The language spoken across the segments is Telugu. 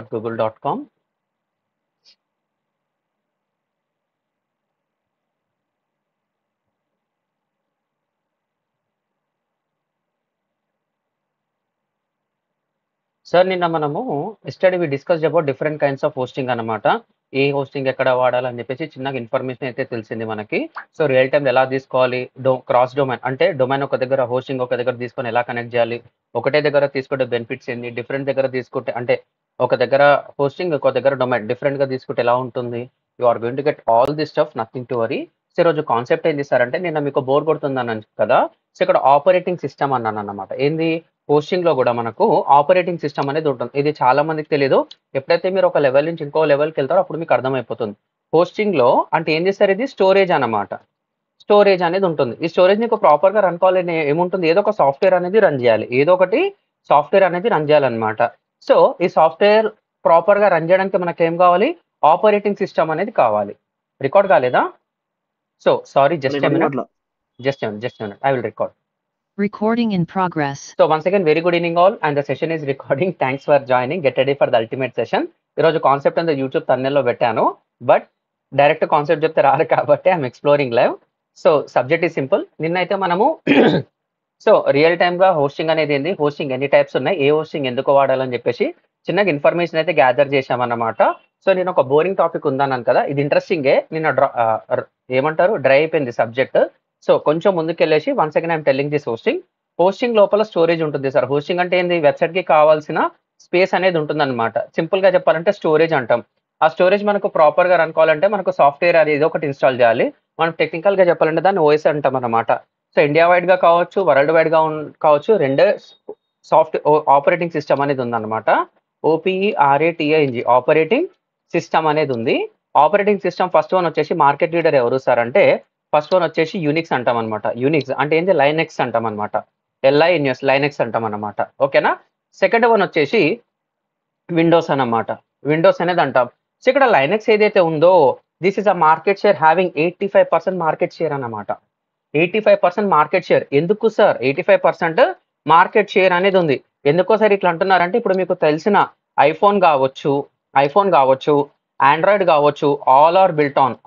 google.com. సార్ నిన్న మనము yesterday we discussed about different kinds of hosting అనమాట. ఏ హోస్టింగ్ ఎక్కడ వాడాలని చెప్పేసి చిన్నగా ఇన్ఫర్మేషన్ అయితే తెలిసింది మనకి. సో రియల్ టైం ఎలా తీసుకోవాలి, క్రాస్ డొమైన్ అంటే డొమైన్ ఒక దగ్గర హోస్టింగ్ ఒక దగ్గర తీసుకొని ఎలా కనెక్ట్ చేయాలి, ఒకటే దగ్గర తీసుకుంటే బెనిఫిట్స్ ఏంది, డిఫరెంట్ దగ్గర తీసుకుంటే అంటే ఒక దగ్గర హోస్టింగ్ ఒక దగ్గర డొమైన్ డిఫరెంట్ గా తీసుకుంటే ఎలా ఉంటుంది. You are going to get all this stuff, nothing to worry. So ఈరోజు కాన్సెప్ట్ ఏంటి సార్ అంటే నిన్న మీకు బోర్ కొడుతుందని కదా, సో ఇక్కడ ఆపరేటింగ్ సిస్టమ్ అన్నాను అన్నమాట. ఏంది హోస్టింగ్ లో కూడా మనకు ఆపరేటింగ్ సిస్టమ్ అనేది ఉంటుంది. ఇది చాలా మందికి తెలియదు. ఎప్పుడైతే మీరు ఒక లెవెల్ నుంచి ఇంకో లెవెల్కి వెళ్తారో అప్పుడు మీకు అర్థమైపోతుంది. హోస్టింగ్ లో అంటే ఏం చేస్తారు, ఇది స్టోరేజ్ అన్నమాట. స్టోరేజ్ అనేది ఉంటుంది. ఈ స్టోరేజ్ నీకు ప్రాపర్ గా రన్ కావాలని ఏముంటుంది, ఏదో ఒక సాఫ్ట్వేర్ అనేది రన్ చేయాలి, ఏదో ఒకటి సాఫ్ట్వేర్ అనేది రన్ చేయాలన్నమాట. సో ఈ సాఫ్ట్వేర్ ప్రాపర్ గా రన్ చేయడానికి మనకి ఏం కావాలి, ఆపరేటింగ్ సిస్టమ్ అనేది కావాలి. రికార్డ్ కాలేదా? So sorry, just I will record. Recording in progress. So once again, very good evening all, and the session is recording. Thanks for joining. Get ready for the ultimate session. ఈరోజు కాన్సెప్ట్ అంతా యూట్యూబ్ thumbnail లో పెట్టాను, బట్ డైరెక్ట్ కాన్సెప్ట్ చెప్తే రాదు కాబట్టి I'm exploring live. So subject is simple. నిన్నైతే మనము సో రియల్ టైమ్ గా హోస్టింగ్ అనేది ఏంది, హోస్టింగ్ ఎన్ని టైప్స్ ఉన్నాయి, ఏ హోస్టింగ్ ఎందుకు వాడాలని చెప్పేసి చిన్నగా ఇన్ఫర్మేషన్ అయితే గ్యాదర్ చేశామన్నమాట. సో నేను ఒక బోరింగ్ టాపిక్ ఉందన్నాను కదా, ఇది ఇంట్రెస్టింగే. నిన్న ఏమంటారు డ్రై అయిపోయింది సబ్జెక్ట్. సో కొంచెం ముందుకెళ్ళేసి once again I'm telling this hosting లోపల స్టోరేజ్ ఉంటుంది సార్. హోస్టింగ్ అంటే ఏంది, వెబ్సైట్ కి కావాల్సిన స్పేస్ అనేది ఉంటుంది అనమాట. సింపుల్ గా చెప్పాలంటే స్టోరేజ్ అంటాం. ఆ స్టోరేజ్ మనకు ప్రాపర్ గా రన్ కావాలంటే మనకు సాఫ్ట్వేర్ అనేది ఒకటి ఇన్స్టాల్ చేయాలి. మనం టెక్నికల్ గా చెప్పాలంటే దాన్ని ఓఎస్ అంటాం అనమాట. సో ఇండియా వైడ్ గా కావచ్చు, వరల్డ్ వైడ్ గా కావచ్చు, రెండే ఆపరేటింగ్ సిస్టమ్ అనేది ఉందన్నమాట. OPERATING ఆపరేటింగ్ సిస్టమ్ అనేది ఉంది. ఆపరేటింగ్ సిస్టమ్ ఫస్ట్ వన్ వచ్చేసి మార్కెట్ లీడర్ ఎవరు సార్ అంటే, ఫస్ట్ వన్ వచ్చేసి యూనిక్స్ అంటాం అనమాట. యూనిక్స్ అంటే ఏంటి, లైనెక్స్ అంటాం అనమాట. LINUS లైనెక్స్ అంటాం అనమాట. ఓకేనా. సెకండ్ వన్ వచ్చేసి విండోస్ అన్నమాట. విండోస్ అనేది అంటాం. సో ఇక్కడ లైనెక్స్ ఏదైతే ఉందో, this is a market share having 85% market share అన్నమాట. 85% మార్కెట్ షేర్. ఎందుకు సార్ 85% మార్కెట్ షేర్ అనేది ఉంది? ఎందుకో సార్ ఇట్లా అంటున్నారంటే, ఇప్పుడు మీకు తెలిసిన ఐఫోన్ కావచ్చు, ఆండ్రాయిడ్ కావచ్చు, all are built on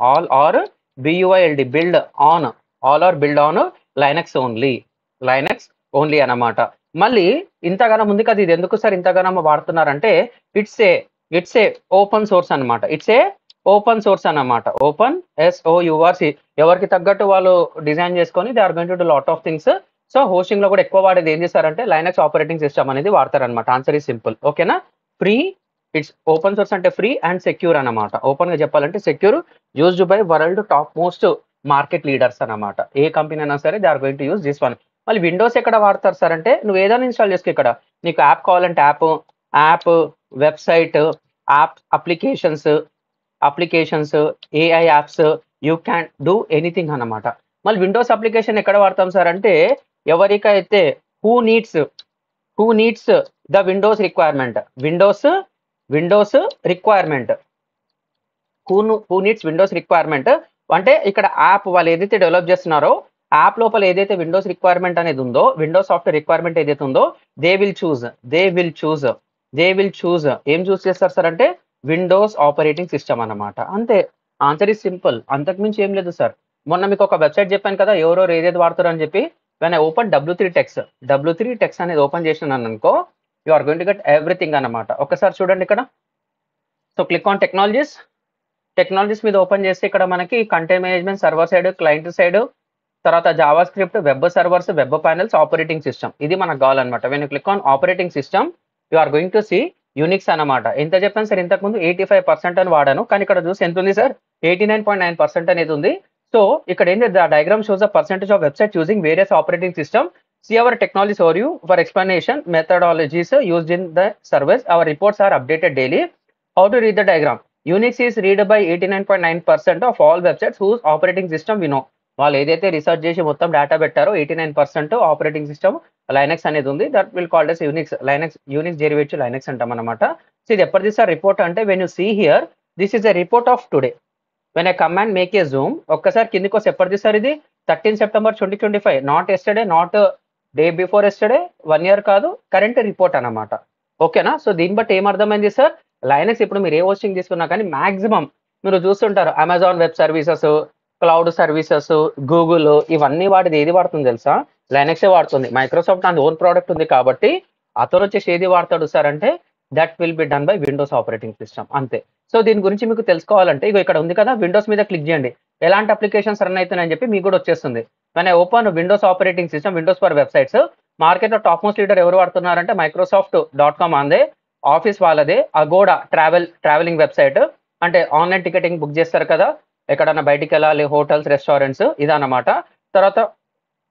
BUILD build on Linux only అన్నమాట. మళ్ళీ ఇంతగానం ఉంది కదా, ఇది ఎందుకు సార్ ఇంతగానం వాడుతున్నారంటే, ఇట్స్ ఏ ఓపెన్ సోర్స్ అనమాట. ఓపెన్ సోర్స్ అన్నమాట. Open SOURC. ఎవరికి తగ్గట్టు వాళ్ళు డిజైన్ చేసుకొని they are going to do lot of things. So hosting లో కూడా ఎక్కువ వాడేది ఏం చేస్తారంటే లైనెక్స్ ఆపరేటింగ్ సిస్టమ్ అనేది వాడతారనమాట. Answer is simple. ఓకేనా. ఫ్రీ, ఇట్స్ ఓపెన్ సోర్స్ అంటే ఫ్రీ అండ్ సెక్యూర్ అన్నమాట. ఓపెన్ గా చెప్పాలంటే secure, used by world top most market leaders అన్నమాట. ఏ కంపెనీ అయినా సరే they are going to use this one. మళ్ళీ విండోస్ ఎక్కడ వాడతారు సార్ అంటే, నువ్వు ఏదైనా ఇన్స్టాల్ చేసుకో. ఇక్కడ నీకు యాప్ కావాలంటే app, website, applications, AI apps, you can do anything అన్నమాట. మళ్ళీ విండోస్ అప్లికేషన్ ఎక్కడ వాడతాం సార్ అంటే, ఎవరికైతే who needs the Windows requirement, Windows requirement, who needs Windows requirement అంటే ఇక్కడ యాప్ వాళ్ళు ఏదైతే డెవలప్ చేస్తున్నారో, యాప్ లోపల ఏదైతే విండోస్ రిక్వైర్మెంట్ అనేది ఉందో, విండోస్ సాఫ్ట్వేర్ రిక్వైర్మెంట్ ఏదైతే ఉందో, దే విల్ చూజ్ ఏం చూస్ చేస్తారు సార్ అంటే, విండోస్ ఆపరేటింగ్ సిస్టమ్ అన్నమాట. అంతే. Answer is simple. అంతకుమించి ఏం లేదు సార్. మొన్న మీకు ఒక వెబ్సైట్ చెప్పాను కదా, ఎవరెవరు ఏదేది వాడతారు అని చెప్పి. When I open W3 Techs అనేది ఓపెన్ చేసినాను అనుకో, you are going to get everything అన్నమాట. ఒకసారి చూడండి ఇక్కడ. సో క్లిక్ ఆన్ టెక్నాలజీస్ మీద ఓపెన్ చేస్తే ఇక్కడ మనకి container management, server side, client side, తర్వాత JavaScript, web servers, web panels, operating system, ఇది మనకు కావాలన్నమాట. When you click on operating system, you are going to see Unix అన్నమాట. ఎంత చెప్పాను సార్ ఇంతకుముందు, 85% అని వాడాను, కానీ ఇక్కడ చూసి ఎంత ఉంది సార్, 89.9% అనేది ఉంది. సో ఇక్కడ ఏంటి, the diagram shows the percentage of website using various operating system. See our technologies overview for explanation, methodologies used in the service. Our reports are updated daily. How to read the diagram? Unix is read by 89.9% of all websites whose operating system we know. వాళ్ళు ఏదైతే రీసెర్చ్ చేసి మొత్తం డేటా పెట్టారో 89% ఆపరేటింగ్ సిస్టమ్ లైనెక్స్ అనేది ఉంది. That will called as Unix derivative Linux అంటాం అనమాట. సో ఇది ఎప్పటిది సార్ రిపోర్ట్ అంటే, when you see here, this is a report of today. When I come and make a zoom, ఒక్కసారి కిందికి వస్తే ఎప్పటిది సార్ ఇది, 13 September 2025. Not yesterday, not day before yesterday, 1 year కాదు, కరెంట్ రిపోర్ట్ అన్నమాట. ఓకేనా. సో దీన్ని బట్టి ఏమర్థమైంది సార్, లైనక్స్ ఇప్పుడు మీరు ఏ హోస్టింగ్ తీసుకున్నా కానీ మాక్సిమం మీరు చూస్తుంటారు Amazon web services, cloud services, Google ఇవన్నీ వాటిది ఏది వాడుతుంది తెలుసా? లైనక్సే వాడుతుంది. మైక్రోసాఫ్ట్ అండ్ ఓన్ ప్రోడక్ట్ ఉంది కాబట్టి అతను వచ్చేసి ఏది వాడతాడు సార్ అంటే that will be done by Windows operating system అంతే. సో దీని గురించి మీకు తెలుసుకోవాలంటే ఇగో ఇక్కడ ఉంది కదా, విండోస్ మీద క్లిక్ చేయండి. ఎలాంటి అప్లికేషన్స్ రన్ అవుతున్నాయని చెప్పి మీకు కూడా వచ్చేస్తుంది. కానీ open Windows operating system, Windows for websites. మార్కెట్లో టాప్ మోస్ట్ లీడర్ ఎవరు వాడుతున్నారంటే మైక్రోసాఫ్ట్.com అందే, ఆఫీస్ వాళ్ళదే, అగోడా ట్రావెలింగ్ వెబ్సైట్, అంటే ఆన్లైన్ టికెటింగ్ బుక్ చేస్తారు కదా ఎక్కడన్నా బయటికి వెళ్ళాలి, హోటల్స్, రెస్టారెంట్స్, ఇదన్నమాట. తర్వాత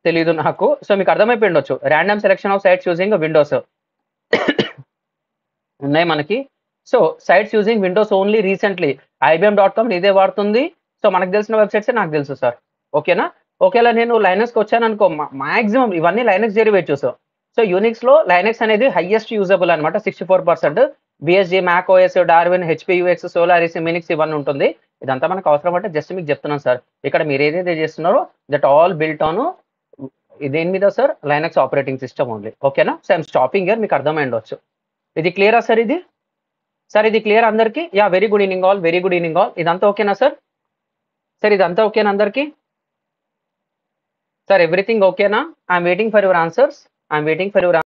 తెలీదు నాకు. సో మీకు అర్థమైపోయి ఉండొచ్చు. Random selection of sites using Windows ఉన్నాయి మనకి. So sites using Windows only recently IBM.com ఇదే వాడుతుంది. సో మనకు తెలిసిన వెబ్సైట్సే నాకు తెలుసు సార్. ఓకేనా? ఒకేలా నేను లైనక్స్కి వచ్చాను అనుకో, మాక్సిమం ఇవన్నీ లైనక్స్ డెరివేటివ్స్. సో యూనిక్స్ లో లైనక్స్ అనేది హైయెస్ట్ యూజబుల్ అనమాట, 64%. BSG, Mac OS, Darwin, HP UX, Solaris, Minix ఇవన్నీ ఉంటుంది. ఇదంతా మనకు అవసరం అంటే జస్ట్ మీకు చెప్తున్నాను సార్. ఇక్కడ మీరు ఏదైతే చేస్తున్నారో దట్ ఆల్ బిల్ట్ ఆన్ దేని మీద sir? Linux operating system only. ఓకేనా? So I'm stopping here. మీకు అర్థమై ఉండొచ్చు. ఇది క్లియరా సార్? ఇది సార్ ఇది క్లియర్ అందరికి? Yeah, very good evening all, very good evening all. ఇదంతా ఓకేనా సార్? సార్ ఇదంతా ఓకేనా అందరికి? సార్ ఎవ్రీథింగ్ ఓకేనా? I'm waiting for your answers. I'm waiting for your